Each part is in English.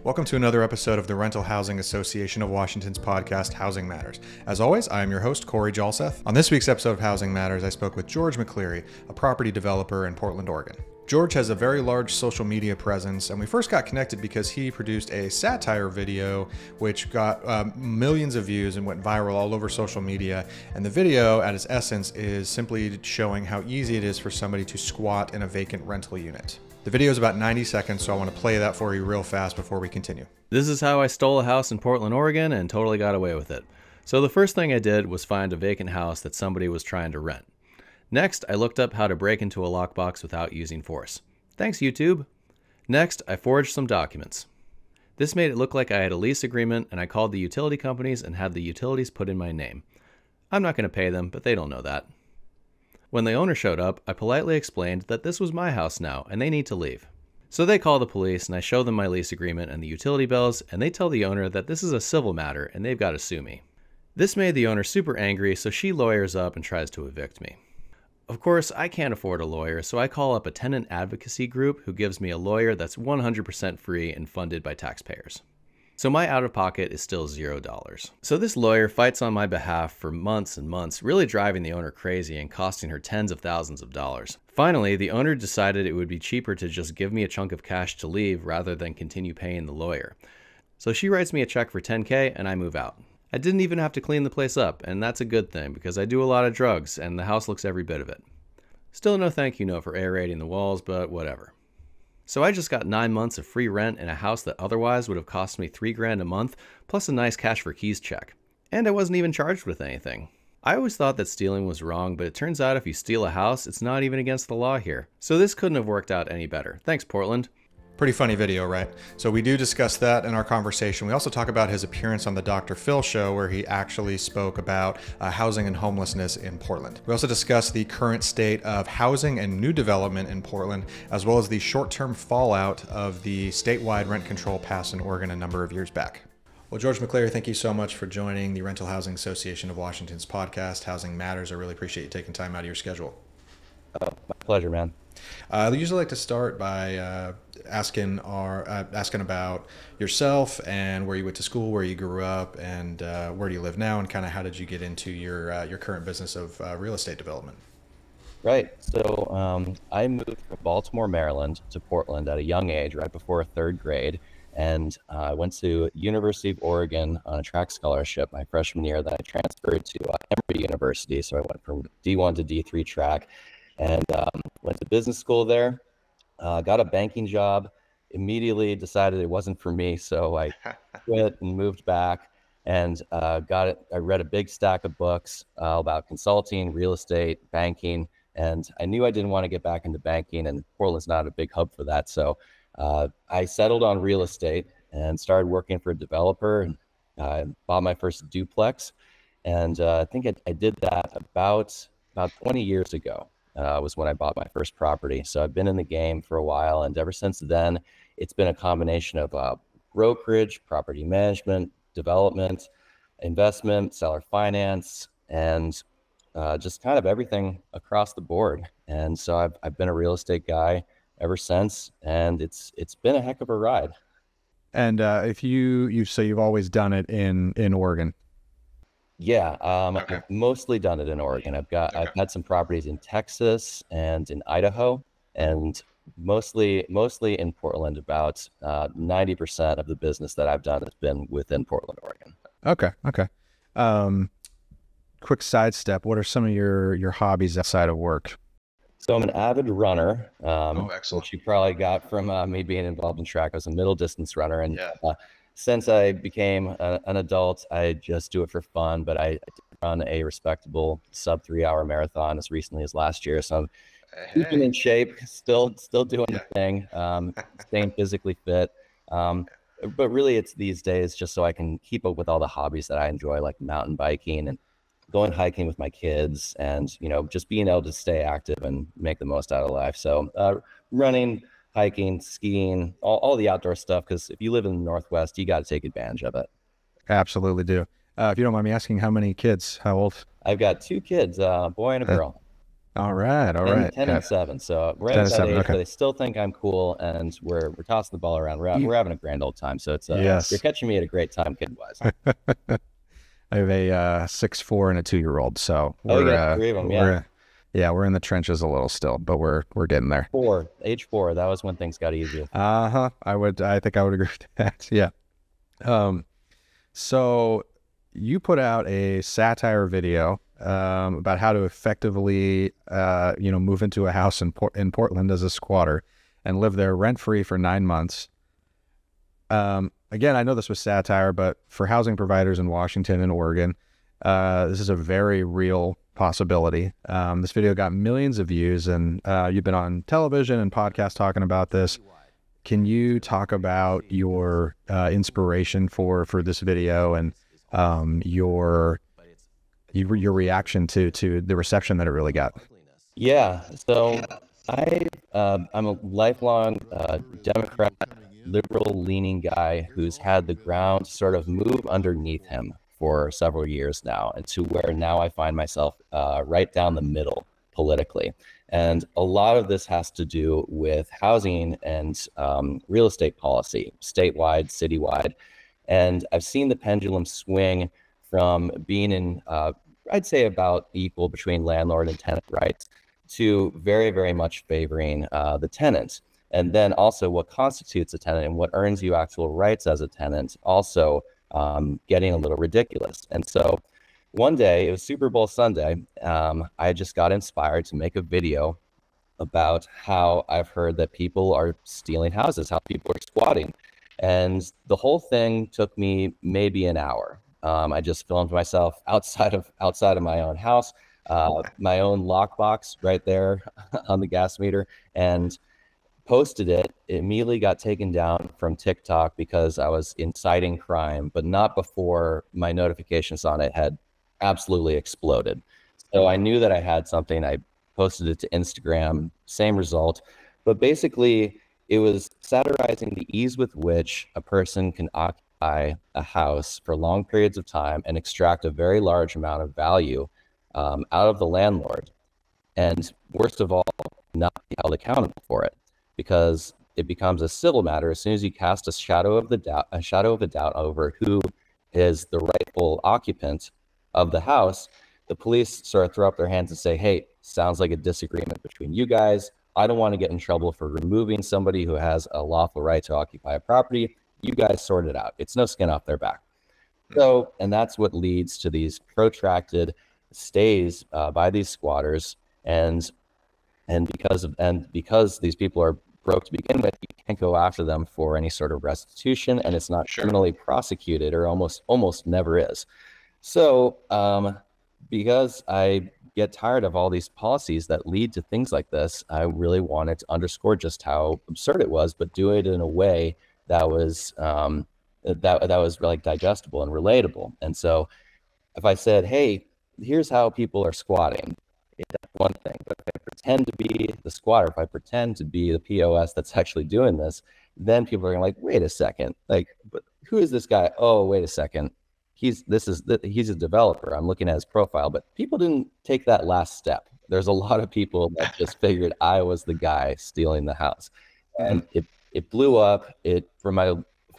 Welcome to another episode of the Rental Housing Association of Washington's podcast, Housing Matters. As always, I am your host, Corey Jalseth. On this week's episode of Housing Matters, I spoke with George McCleary, a property developer in Portland, Oregon. George has a very large social media presence, and we first got connected because he produced a satire video which got millions of views and went viral all over social media. And the video, at its essence, is simply showing how easy it is for somebody to squat in a vacant rental unit. The video is about 90 seconds, so I want to play that for you real fast before we continue. This is how I stole a house in Portland, Oregon, and totally got away with it. So the first thing I did was find a vacant house that somebody was trying to rent. Next, I looked up how to break into a lockbox without using force. Thanks, YouTube. Next, I forged some documents. This made it look like I had a lease agreement, and I called the utility companies and had the utilities put in my name. I'm not going to pay them, but they don't know that. When the owner showed up, I politely explained that this was my house now, and they need to leave. So they call the police, and I show them my lease agreement and the utility bills, and they tell the owner that this is a civil matter, and they've got to sue me. This made the owner super angry, so she lawyers up and tries to evict me. Of course, I can't afford a lawyer, so I call up a tenant advocacy group who gives me a lawyer that's 100% free and funded by taxpayers. So my out-of-pocket is still $0. So this lawyer fights on my behalf for months and months, really driving the owner crazy and costing her tens of thousands of dollars. Finally, the owner decided it would be cheaper to just give me a chunk of cash to leave rather than continue paying the lawyer. So she writes me a check for $10K and I move out. I didn't even have to clean the place up, and that's a good thing because I do a lot of drugs and the house looks every bit of it. Still no thank you note for aerating the walls, but whatever. So I just got 9 months of free rent in a house that otherwise would have cost me $3,000 a month, plus a nice cash for keys check. And I wasn't even charged with anything. I always thought that stealing was wrong, but it turns out if you steal a house, it's not even against the law here. So this couldn't have worked out any better. Thanks, Portland. Pretty funny video, right? So we do discuss that in our conversation. We also talk about his appearance on the Dr. Phil show where he actually spoke about housing and homelessness in Portland. We also discuss the current state of housing and new development in Portland, as well as the short-term fallout of the statewide rent control passed in Oregon a number of years back. Well, George McCleary, thank you so much for joining the Rental Housing Association of Washington's podcast, Housing Matters. I really appreciate you taking time out of your schedule. My pleasure, man. I usually like to start by asking about yourself and where you went to school, where you grew up, and where do you live now, and kind of how did you get into your current business of real estate development? Right. So I moved from Baltimore, Maryland to Portland at a young age, right before third grade. And I went to University of Oregon on a track scholarship my freshman year. Then I transferred to Emory University. So I went from D1 to D3 track and went to business school there. Got a banking job, immediately decided it wasn't for me. So I quit and moved back and got it. I read a big stack of books about consulting, real estate, banking. And I knew I didn't want to get back into banking, and Portland's not a big hub for that. So I settled on real estate and started working for a developer and bought my first duplex. And I think I did that about 20 years ago. Was when I bought my first property. So I've been in the game for a while, and ever since then, it's been a combination of brokerage, property management, development, investment, seller finance, and just kind of everything across the board. And so I've been a real estate guy ever since, and it's been a heck of a ride. And if you've always done it in Oregon. Yeah, Okay. I've mostly done it in Oregon. I've had some properties in Texas and in Idaho, and mostly in Portland. About 90% of the business that I've done has been within Portland, Oregon. Okay. Quick sidestep. What are some of your hobbies outside of work? So I'm an avid runner, Excellent. which you probably got from me being involved in track. I was a middle distance runner, and Yeah. since I became an adult, I just do it for fun. But I did run a respectable sub 3-hour marathon as recently as last year. So I'm keeping in shape, still doing the thing, staying physically fit. But really it's these days just so I can keep up with all the hobbies that I enjoy, like mountain biking and going hiking with my kids, and, just being able to stay active and make the most out of life. So running, hiking, skiing, all the outdoor stuff, because if you live in the Northwest, you got to take advantage of it. Absolutely do. If you don't mind me asking, how many kids? How old? I've got 2 kids, a boy and a girl. All right. All 10, right. 10 Yeah. and 7. So we're 10 at and that 7. age Okay. where they still think I'm cool, and we're tossing the ball around. We're having a grand old time. So it's you're Yes. catching me at a great time, kid wise. I have a 6'4" and a 2-year-old, so Oh, you we're got 3 of them, yeah. we're in the trenches a little still, but we're getting there. Age 4. That was when things got easier. I think I would agree with that. Yeah. So you put out a satire video about how to effectively move into a house in Portland as a squatter and live there rent free for 9 months. Again, I know this was satire, but for housing providers in Washington and Oregon, this is a very real possibility. This video got millions of views, and you've been on television and podcasts talking about this. Can you talk about your inspiration for this video and your reaction to the reception that it really got? Yeah. So I'm a lifelong Democrat, liberal-leaning guy who's had the ground sort of move underneath him for several years now, and to where now I find myself right down the middle politically. And a lot of this has to do with housing and real estate policy, statewide, citywide. And I've seen the pendulum swing from being in, I'd say about equal between landlord and tenant rights, to very, very much favoring the tenant. And then also what constitutes a tenant and what earns you actual rights as a tenant also getting a little ridiculous. And so one day, it was Super Bowl Sunday, I just got inspired to make a video about how I've heard that people are stealing houses, how people are squatting. And the whole thing took me maybe an hour. I just filmed myself outside of my own house, my own lockbox right there on the gas meter, and posted it. It immediately got taken down from TikTok because I was inciting crime, but not before my notifications on it had absolutely exploded. So I knew that I had something. I posted it to Instagram, same result. But basically, it was satirizing the ease with which a person can occupy a house for long periods of time and extract a very large amount of value out of the landlord. And worst of all, not be held accountable for it, because it becomes a civil matter as soon as you cast a shadow of a doubt over who is the rightful occupant of the house. The police sort of throw up their hands and say, hey, sounds like a disagreement between you guys. I don't want to get in trouble for removing somebody who has a lawful right to occupy a property. You guys sort it out. It's no skin off their back. So, and that's what leads to these protracted stays by these squatters. And because these people are broke to begin with, you can't go after them for any sort of restitution, and it's not criminally prosecuted, or almost never is. So because I get tired of all these policies that lead to things like this, I really wanted to underscore just how absurd it was, but do it in a way that was that was like digestible and relatable. And so if I said, hey, here's how people are squatting, that's one thing. But if I pretend to be the squatter, if I pretend to be the POS that's actually doing this, then people are gonna like, wait a second, like, but who is this guy? Oh, wait a second. He's a developer. I'm looking at his profile, but people didn't take that last step. There's a lot of people that just figured I was the guy stealing the house, and it blew up. For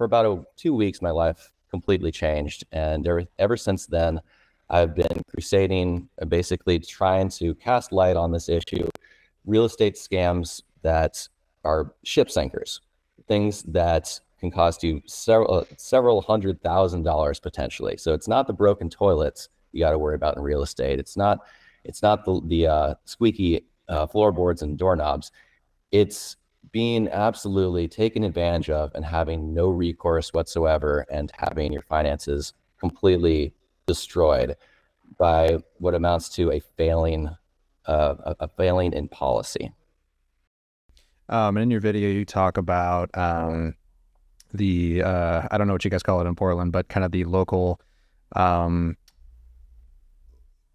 about 2 weeks, my life completely changed, and ever since then, I've been crusading, basically trying to cast light on this issue. Real estate scams that are ship sinkers, things that can cost you several $100,000 potentially. So it's not the broken toilets you got to worry about in real estate. It's not the squeaky floorboards and doorknobs. It's being absolutely taken advantage of and having no recourse whatsoever, and having your finances completely destroyed by what amounts to a failing in policy. And in your video, you talk about the I don't know what you guys call it in Portland, but kind of the local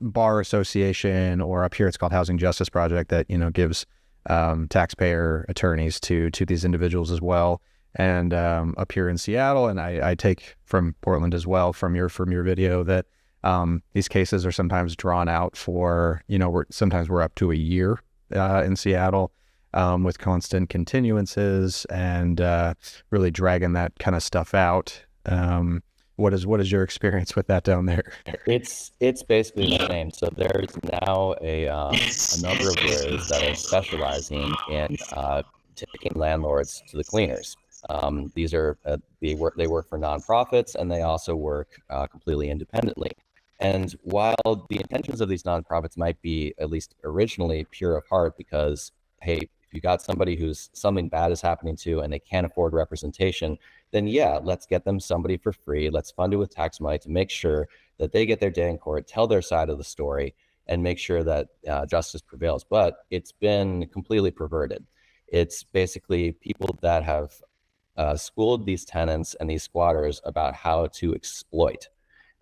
bar association, or up here it's called Housing Justice Project, that gives taxpayer attorneys to these individuals as well. And up here in Seattle, and I take from Portland as well from your video, that These cases are sometimes drawn out for, sometimes we're up to a year in Seattle, with constant continuances and really dragging that kind of stuff out. What is your experience with that down there? It's basically the same. So there's now a number of lawyers that are specializing in taking landlords to the cleaners. These are they work for nonprofits, and they also work completely independently. And while the intentions of these nonprofits might be, at least originally, pure of heart, because hey, if you got somebody who's something bad is happening to and they can't afford representation, then yeah, let's get them somebody for free. Let's fund it with tax money to make sure that they get their day in court, tell their side of the story, and make sure that justice prevails. But it's been completely perverted. It's basically people that have schooled these tenants and these squatters about how to exploit.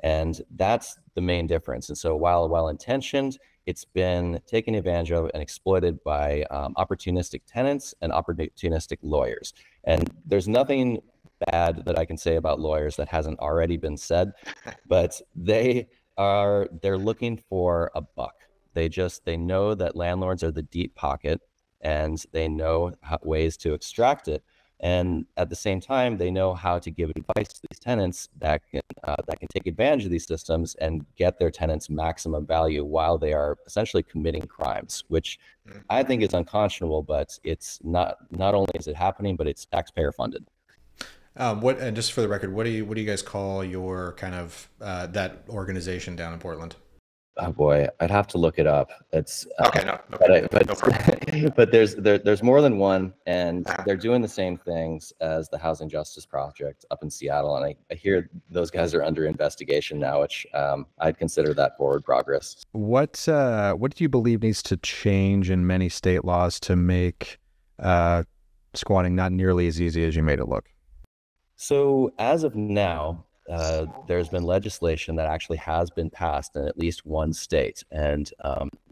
And that's the main difference. And so while well-intentioned, it's been taken advantage of and exploited by opportunistic tenants and opportunistic lawyers. And there's nothing bad that I can say about lawyers that hasn't already been said, but they're looking for a buck. They know that landlords are the deep pocket, and they know ways to extract it. And at the same time, they know how to give advice to these tenants that can take advantage of these systems and get their tenants maximum value while they are essentially committing crimes, which I think is unconscionable. But it's not only is it happening, but it's taxpayer funded. And just for the record, what do you guys call your kind of that organization down in Portland? Oh boy, I'd have to look it up. It's okay, no problem. But there's more than one, and they're doing the same things as the Housing Justice Project up in Seattle. And I hear those guys are under investigation now, which I'd consider that forward progress. What do you believe needs to change in many state laws to make squatting not nearly as easy as you made it look? So as of now, there's been legislation that actually has been passed in at least one state, and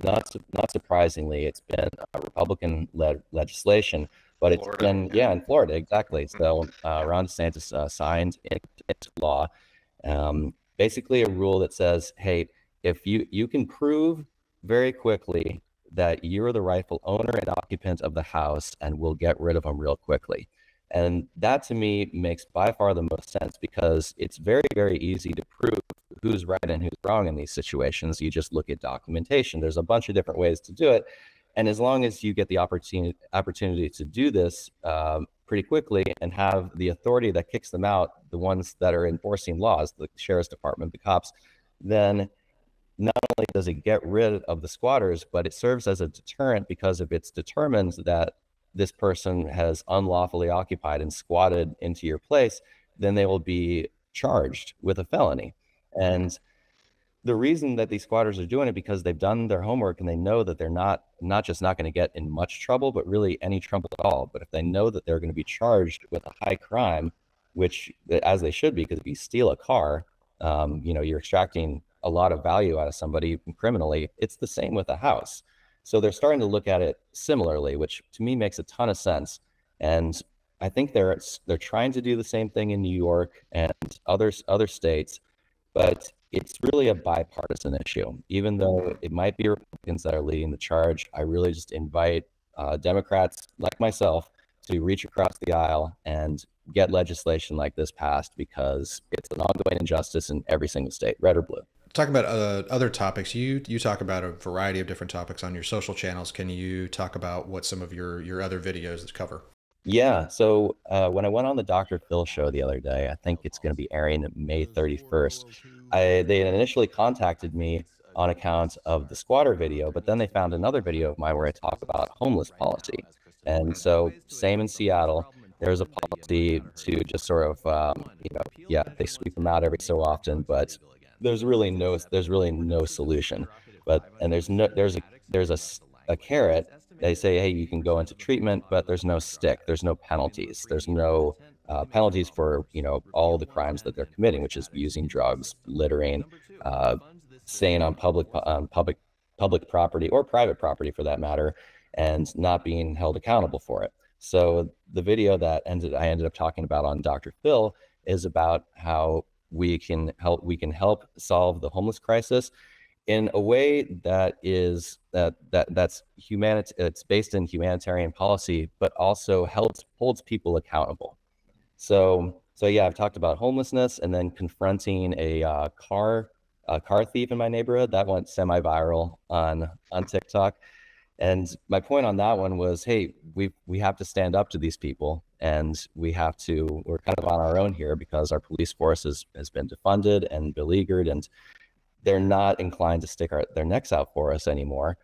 not surprisingly, it's been a Republican-led legislation. But it's been in Florida, exactly. So Ron DeSantis signed into law basically a rule that says, hey, if you can prove very quickly that you're the rightful owner and occupant of the house, and we'll get rid of them real quickly. And that to me makes by far the most sense, because it's very, very easy to prove who's right and who's wrong in these situations. You just look at documentation. There's a bunch of different ways to do it. And as long as you get the opportunity to do this pretty quickly and have the authority that kicks them out, the ones that are enforcing laws, the sheriff's department, the cops, then not only does it get rid of the squatters, but it serves as a deterrent, because if it's determined that this person has unlawfully occupied and squatted into your place, then they will be charged with a felony. And the reason that these squatters are doing it, because they've done their homework and they know that they're not just not going to get in much trouble, but really any trouble at all. But if they know that they're going to be charged with a high crime, which as they should be, because if you steal a car, you're extracting a lot of value out of somebody criminally. It's the same with a house. So they're starting to look at it similarly, which to me makes a ton of sense. And I think they're trying to do the same thing in New York and other states, but it's really a bipartisan issue. Even though it might be Republicans that are leading the charge, I really just invite Democrats like myself to reach across the aisle and get legislation like this passed, because it's an ongoing injustice in every single state, red or blue. Talking about other topics, you talk about a variety of different topics on your social channels. Can you talk about what some of your other videos cover? Yeah. So when I went on the Dr. Phil show the other day, I think it's going to be airing May 31st. They initially contacted me on account of the squatter video, but then they found another video of mine where I talk about homeless policy. And so same in Seattle, there's a policy to just sort of, they sweep them out every so often, but there's really no solution. And there's a carrot. They say, hey, you can go into treatment, but there's no stick. There's no penalties. There's no penalties for all the crimes that they're committing, which is using drugs, littering, staying on public property or private property for that matter, and not being held accountable for it. So the video that I ended up talking about on Dr. Phil is about how we can help solve the homeless crisis in a way that's it's based in humanitarian policy, but also holds people accountable. So yeah, I've talked about homelessness, and then confronting a car thief in my neighborhood that went semi-viral on TikTok. And my point on that one was, hey, we have to stand up to these people, and we're kind of on our own here because our police force has been defunded and beleaguered, and they're not inclined to stick their necks out for us anymore.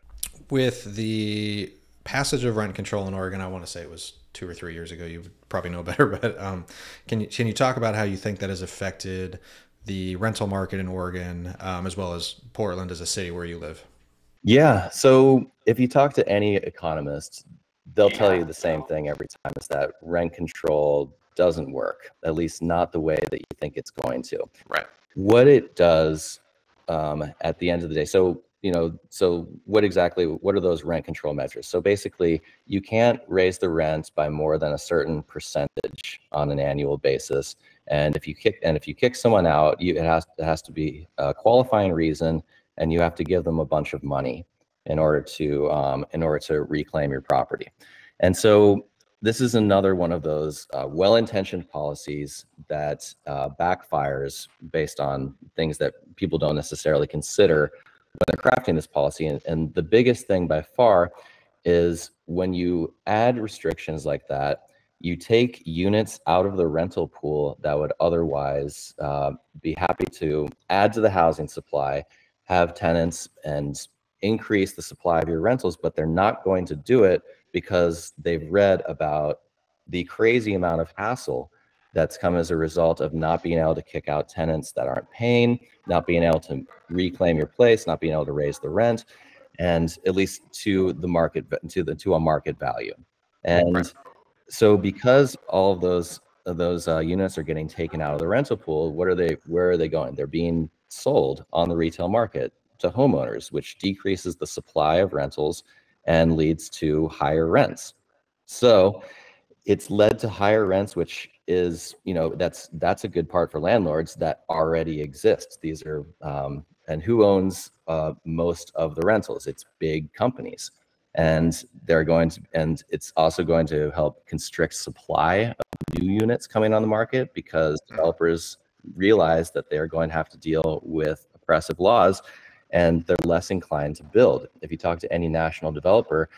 With the passage of rent control in Oregon, I want to say it was 2 or 3 years ago. You probably know better, but can you talk about how you think that has affected the rental market in Oregon, as well as Portland as a city where you live? Yeah. So if you talk to any economist, they'll tell you the same thing every time, is that rent control doesn't work, at least not the way that you think it's going to. Right. What it does at the end of the day. So what are those rent control measures? So basically, you can't raise the rent by more than a certain percentage on an annual basis. And if you kick someone out, it has to be a qualifying reason, and you have to give them a bunch of money in order to reclaim your property. And so this is another one of those well-intentioned policies that backfires based on things that people don't necessarily consider when they're crafting this policy. And the biggest thing by far is when you add restrictions like that, you take units out of the rental pool that would otherwise be happy to add to the housing supply, have tenants, and increase the supply of your rentals, but they're not going to do it because they've read about the crazy amount of hassle that's come as a result of not being able to kick out tenants that aren't paying, not being able to reclaim your place, not being able to raise the rent, and at least to the market, to a market value. And Right. So because all of those units are getting taken out of the rental pool, where are they going? They're being sold on the retail market to homeowners, which decreases the supply of rentals and leads to higher rents. So it's led to higher rents, which is, that's a good part for landlords that already exist. These are, and who owns most of the rentals? It's big companies. And it's also going to help constrict supply of new units coming on the market, because developers realize that they're going to have to deal with oppressive laws, and they're less inclined to build. If you talk to any national developer,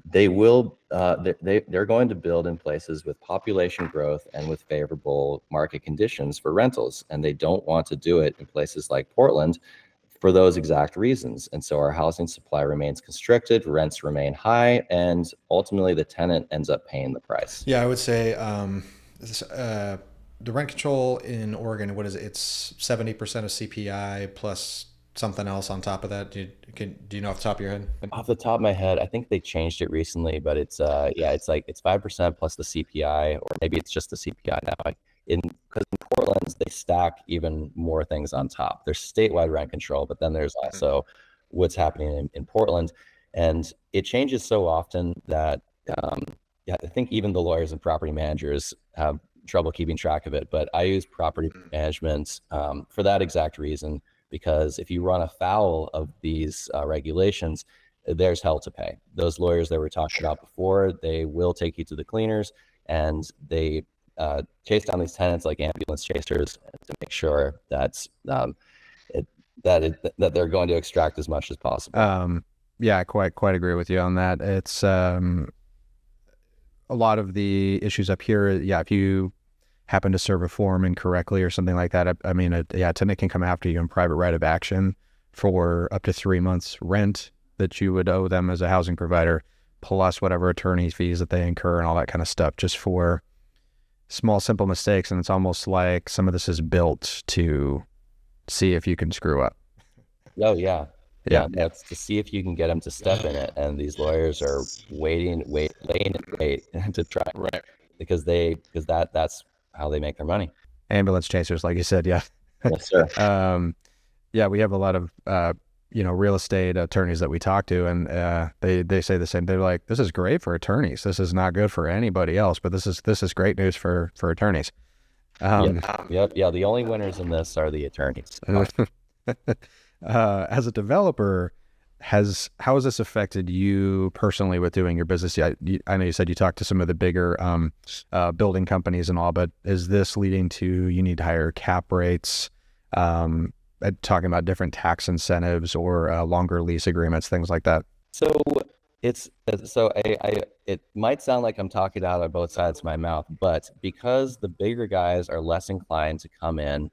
they're going to build in places with population growth and with favorable market conditions for rentals, and they don't want to do it in places like Portland for those exact reasons. And so our housing supply remains constricted, rents remain high, and ultimately the tenant ends up paying the price. Yeah, I would say the rent control in Oregon, what is it? It's 70% of CPI plus something else on top of that. Do you know off the top of your head? Off the top of my head, I think they changed it recently, but it's 5% plus the CPI, or maybe it's just the CPI now. Because in Portland, they stack even more things on top. There's statewide rent control, but then there's also what's happening in Portland. And it changes so often that I think even the lawyers and property managers have trouble keeping track of it. But I use property management for that exact reason, because if you run afoul of these regulations, there's hell to pay. Those lawyers that we were talking about before, they will take you to the cleaners, and they chase down these tenants like ambulance chasers to make sure that they're going to extract as much as possible. Yeah, I quite agree with you on that. It's a lot of the issues up here. Yeah, if you happen to serve a form incorrectly or something like that, I mean, a tenant can come after you in private right of action for up to 3 months rent that you would owe them as a housing provider, plus whatever attorney fees that they incur and all that kind of stuff, just for small, simple mistakes. And it's almost like some of this is built to see if you can screw up. Oh, yeah. Yeah, that's to see if you can get them to step in it. And these lawyers are laying in wait to try. Right. Because that's how they make their money. Ambulance chasers, like you said, yeah. Yes, sir. Yeah, we have a lot of real estate attorneys that we talk to, and they say the same. They're like, this is great for attorneys. This is not good for anybody else, but this is great news for attorneys. Yep. Yeah. The only winners in this are the attorneys. As a developer, how has this affected you personally with doing your business? I know you said you talked to some of the bigger building companies and all, but is this leading to you need higher cap rates, talking about different tax incentives or longer lease agreements, things like that? So it might sound like I'm talking out of both sides of my mouth, but because the bigger guys are less inclined to come in,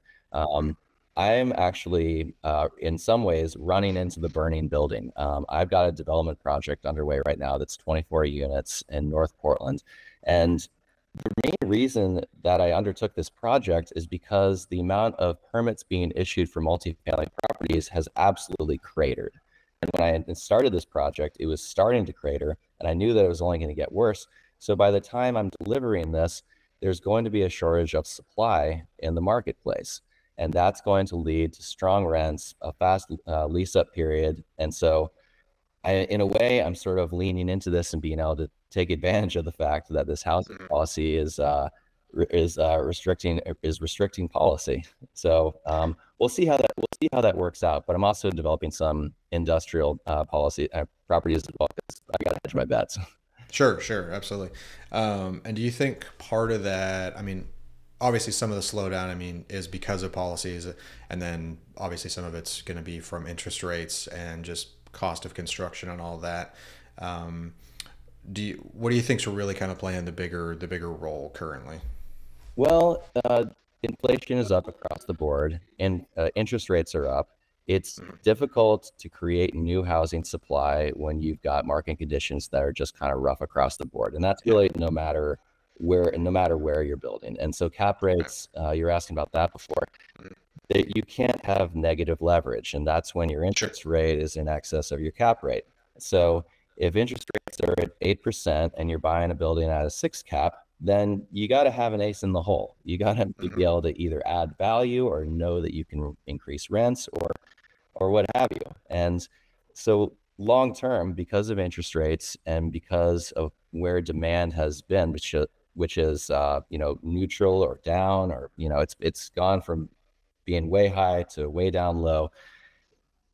I'm actually, in some ways, running into the burning building. I've got a development project underway right now that's 24 units in North Portland. And the main reason that I undertook this project is because the amount of permits being issued for multifamily properties has absolutely cratered. And when I started this project, it was starting to crater, and I knew that it was only going to get worse. So by the time I'm delivering this, there's going to be a shortage of supply in the marketplace. And that's going to lead to strong rents, a fast lease up period. And so in a way, I'm sort of leaning into this and being able to take advantage of the fact that this housing policy is restricting policy. So we'll see how that works out. But I'm also developing some industrial policy properties as well, because I got to hedge my bets. Sure, absolutely. And do you think part of that, I mean, obviously some of the slowdown, I mean, is because of policies, and then obviously some of it's going to be from interest rates and just cost of construction and all that. What do you think's really kind of playing the bigger role currently? Well, inflation is up across the board, and interest rates are up. It's difficult to create new housing supply when you've got market conditions that are just kind of rough across the board, and that's really no matter where you're building. And so cap rates, you're asking about that before. You can't have negative leverage, and that's when your interest rate is in excess of your cap rate. So if interest rates are at 8% and you're buying a building at a 6 cap, then you got to have an ace in the hole. You got to be able to either add value or know that you can increase rents or what have you. And so long term, because of interest rates and because of where demand has been, which is neutral or down, or it's gone from being way high to way down low.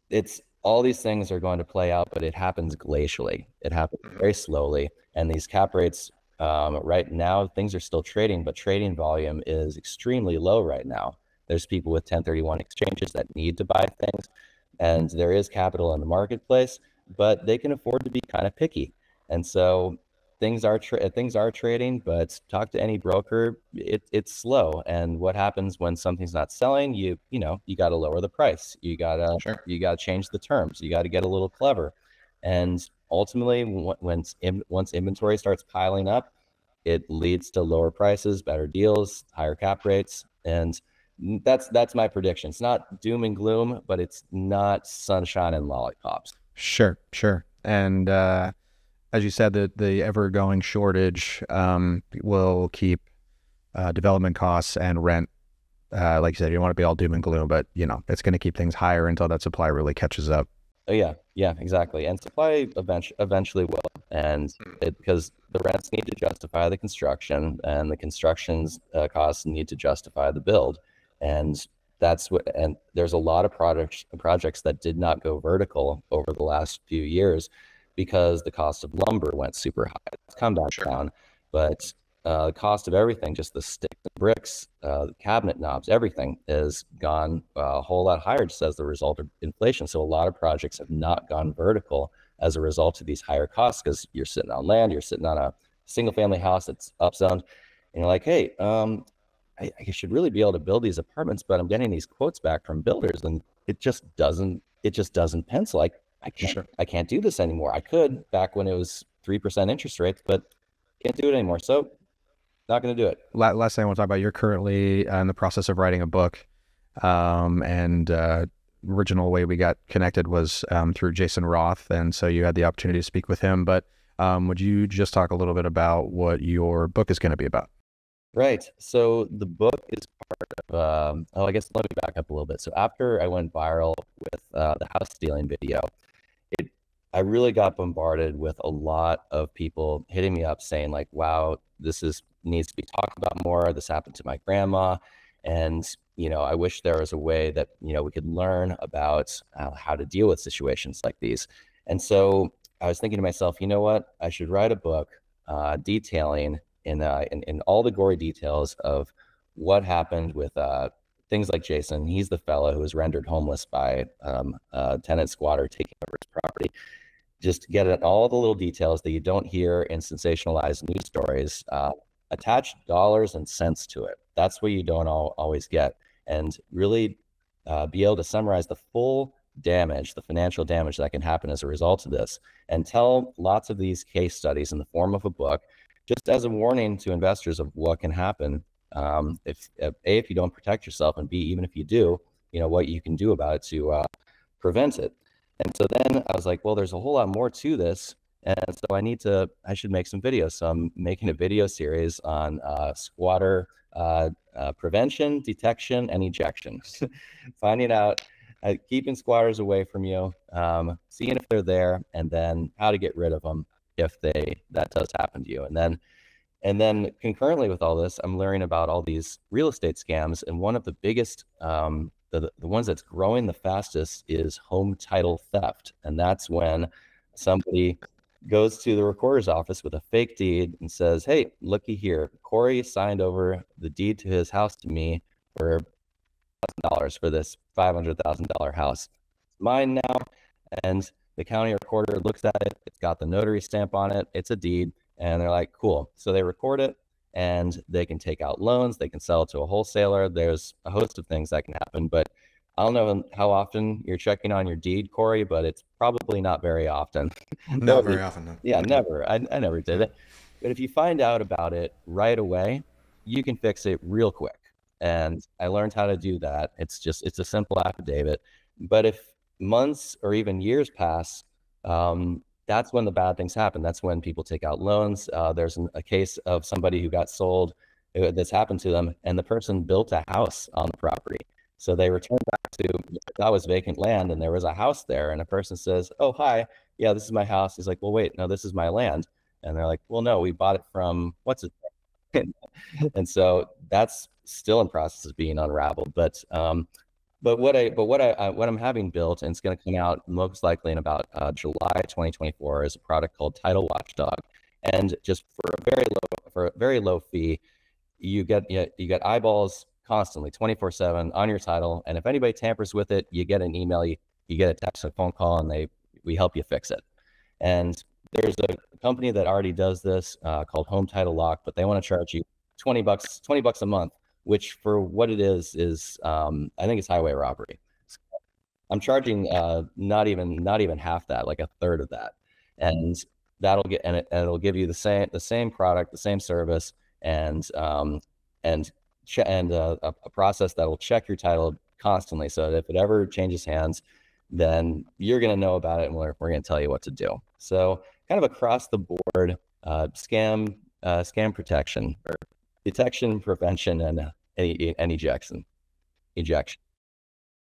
It's all these things are going to play out, but it happens glacially. It happens very slowly, and these cap rates right now, things are still trading, but trading volume is extremely low right now. There's people with 1031 exchanges that need to buy things, and there is capital in the marketplace, but they can afford to be kind of picky. And so things are trading, but talk to any broker, it's slow. And what happens when something's not selling? You got to lower the price. You got to change the terms. You got to get a little clever. And ultimately, once inventory starts piling up, it leads to lower prices, better deals, higher cap rates, and that's my prediction. It's not doom and gloom, but it's not sunshine and lollipops. Sure. And as you said, the ever-going shortage will keep development costs and rent. Like you said, you don't want to be all doom and gloom, but it's going to keep things higher until that supply really catches up. Oh, yeah, exactly. And supply eventually will, and because the rents need to justify the construction, and the construction's costs need to justify the build, and and there's a lot of projects that did not go vertical over the last few years because the cost of lumber went super high. It's come back down, but the cost of everything, just the sticks and bricks, the cabinet knobs, everything has gone a whole lot higher just as the result of inflation. So a lot of projects have not gone vertical as a result of these higher costs, because you're sitting on land, you're sitting on a single family house that's upzoned, and you're like, hey, I should really be able to build these apartments, but I'm getting these quotes back from builders, and it just doesn't pencil. I can't do this anymore. I could back when it was 3% interest rates, but can't do it anymore. So not going to do it. Last thing I want to talk about, you're currently in the process of writing a book, and original way we got connected was through Jason Roth, and so you had the opportunity to speak with him. But would you just talk a little bit about what your book is going to be about? Right. So the book is part of, I guess let me back up a little bit. So after I went viral with the house stealing video, I really got bombarded with a lot of people hitting me up saying like, wow, this is needs to be talked about more. This happened to my grandma. And, I wish there was a way that, we could learn about how to deal with situations like these. And so I was thinking to myself, you know what, I should write a book detailing in all the gory details of what happened with things like Jason. He's the fellow who was rendered homeless by a tenant squatter taking over his property. Just get at all the little details that you don't hear in sensationalized news stories. Attach dollars and cents to it. That's what you don't always get. And really be able to summarize the full damage, the financial damage that can happen as a result of this, and tell lots of these case studies in the form of a book, just as a warning to investors of what can happen if you don't protect yourself, and B, even if you do, what you can do about it to prevent it. And so then I was like, well, there's a whole lot more to this. And so I should make some videos. So I'm making a video series on squatter prevention, detection, and ejection. Finding out, keeping squatters away from you, seeing if they're there, and then how to get rid of them if that does happen to you. And then concurrently with all this, I'm learning about all these real estate scams. And one of the biggest, the ones that's growing the fastest is home title theft. And that's when somebody goes to the recorder's office with a fake deed and says, hey, looky here, Corey signed over the deed to his house to me for $1,000 for this $500,000 house. It's mine now. And the county recorder looks at it. It's got the notary stamp on it. It's a deed. And they're like, cool. So they record it, and they can take out loans. They can sell it to a wholesaler. There's a host of things that can happen. But I don't know how often you're checking on your deed, Corey, but it's probably not very often. Not very often, no. Yeah, never. I never did it. But if you find out about it right away, you can fix it real quick. And I learned how to do that. It's a simple affidavit. But if months or even years pass, that's when the bad things happen. That's when people take out loans. There's a case of somebody who got sold that's happened to them, and the person built a house on the property. So they returned back to, that was vacant land, and there was a house there, and a person says, oh, hi, yeah, this is my house. He's like, well, wait, no, this is my land. And they're like, well, no, we bought it from, what's it? And so that's still in process of being unraveled. But what I'm having built, and it's going to come out most likely in about July 2024, is a product called Title Watchdog. And just for a very low fee, you get eyeballs constantly, 24/7 on your title. And if anybody tampers with it, you get an email, you get a text, a phone call, and we help you fix it. And there's a company that already does this called Home Title Lock, but they want to charge you $20 a month, which for what it is I think it's highway robbery. I'm charging not even half that, like a third of that, and it'll give you the same product, the same service, and a process that will check your title constantly, so that if it ever changes hands, then you're going to know about it, and we're going to tell you what to do. So kind of across the board, scam protection, or detection, prevention, and ejection.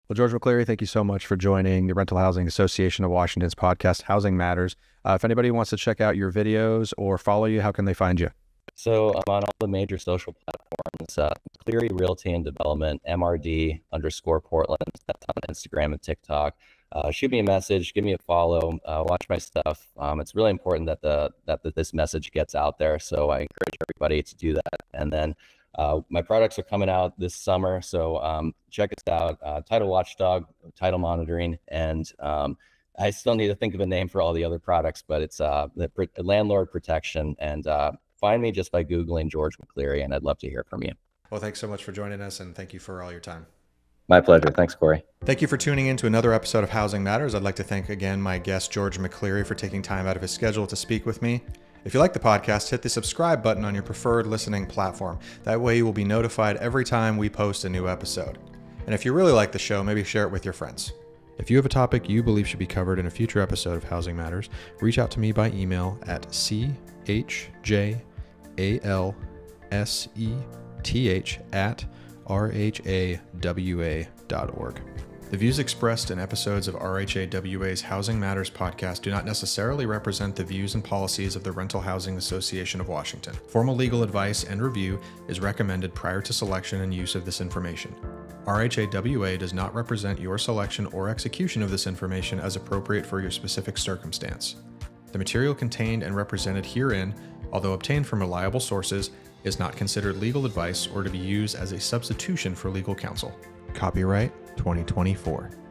Well, George McCleary, thank you so much for joining the Rental Housing Association of Washington's podcast, Housing Matters. If anybody wants to check out your videos or follow you, how can they find you? So I'm on all the major social platforms, McCleary Realty and Development, MRD_Portland. That's on Instagram and TikTok. Shoot me a message, give me a follow, watch my stuff. It's really important that this message gets out there. So I encourage everybody to do that. And then my products are coming out this summer. So check us out, Title Watchdog, Title Monitoring, and I still need to think of a name for all the other products, but it's the landlord protection. And find me just by Googling George McCleary, and I'd love to hear from you. Well, thanks so much for joining us, and thank you for all your time. My pleasure. Thanks, Corey. Thank you for tuning in to another episode of Housing Matters. I'd like to thank again my guest, George McCleary, for taking time out of his schedule to speak with me. If you like the podcast, hit the subscribe button on your preferred listening platform. That way you will be notified every time we post a new episode. And if you really like the show, maybe share it with your friends. If you have a topic you believe should be covered in a future episode of Housing Matters, reach out to me by email at chjalseth@rhawa.org. The views expressed in episodes of RHAWA's Housing Matters podcast do not necessarily represent the views and policies of the Rental Housing Association of Washington. Formal legal advice and review is recommended prior to selection and use of this information. RHAWA does not represent your selection or execution of this information as appropriate for your specific circumstance. The material contained and represented herein, although obtained from reliable sources, is not considered legal advice or to be used as a substitution for legal counsel. Copyright 2024.